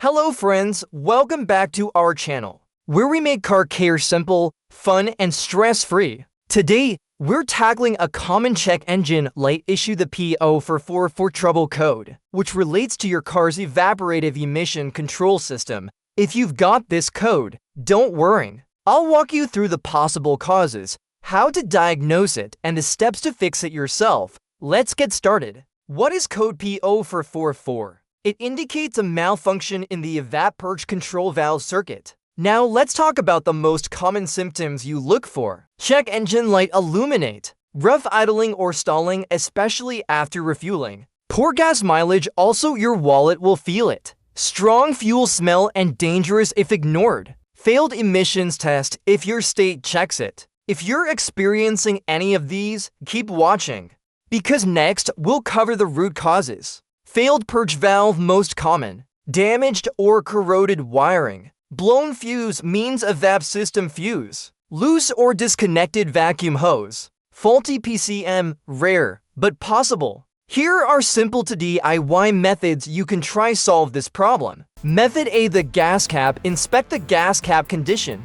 Hello friends, welcome back to our channel, where we make car care simple, fun, and stress-free. Today, we're tackling a common check engine light issue, the P0444 trouble code, which relates to your car's evaporative emission control system. If you've got this code, don't worry. I'll walk you through the possible causes, how to diagnose it, and the steps to fix it yourself. Let's get started. What is code P0444? It indicates a malfunction in the EVAP purge control valve circuit. Now let's talk about the most common symptoms you look for. Check engine light illuminate. Rough idling or stalling, especially after refueling. Poor gas mileage, also your wallet will feel it. Strong fuel smell and dangerous if ignored. Failed emissions test if your state checks it. If you're experiencing any of these, keep watching, because next we'll cover the root causes. Failed purge valve, most common. Damaged or corroded wiring. Blown fuse means EVAP system fuse. Loose or disconnected vacuum hose. Faulty PCM, rare, but possible. Here are simple to DIY methods you can try solve this problem. Method A, the gas cap. Inspect the gas cap condition.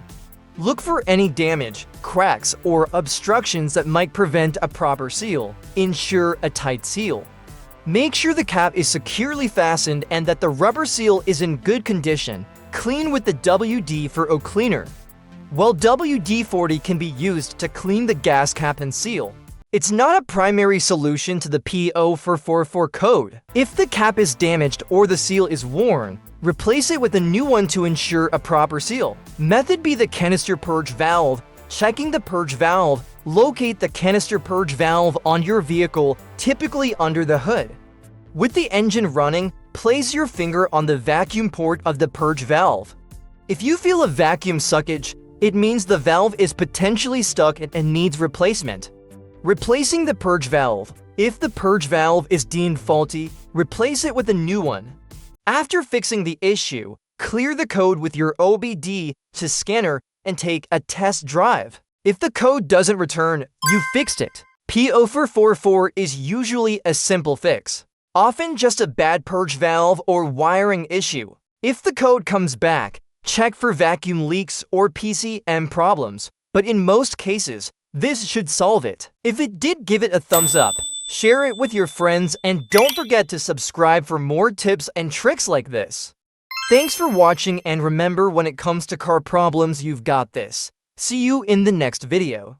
Look for any damage, cracks, or obstructions that might prevent a proper seal. Ensure a tight seal. Make sure the cap is securely fastened and that the rubber seal is in good condition. Clean with the WD-40 cleaner. While WD-40 can be used to clean the gas cap and seal, it's not a primary solution to the P0444 code. If the cap is damaged or the seal is worn, replace it with a new one to ensure a proper seal. Method B, the canister purge valve. Checking the purge valve. Locate the canister purge valve on your vehicle, typically under the hood. With the engine running, place your finger on the vacuum port of the purge valve. If you feel a vacuum suckage, it means the valve is potentially stuck and needs replacement. Replacing the purge valve. If the purge valve is deemed faulty, replace it with a new one. After fixing the issue, clear the code with your OBD2 Scanner and take a test drive. If the code doesn't return, you fixed it. P0444 is usually a simple fix, often just a bad purge valve or wiring issue. If the code comes back, check for vacuum leaks or PCM problems, but in most cases, this should solve it. If it did, give it a thumbs up, share it with your friends, and don't forget to subscribe for more tips and tricks like this. Thanks for watching, and remember, when it comes to car problems, you've got this. See you in the next video.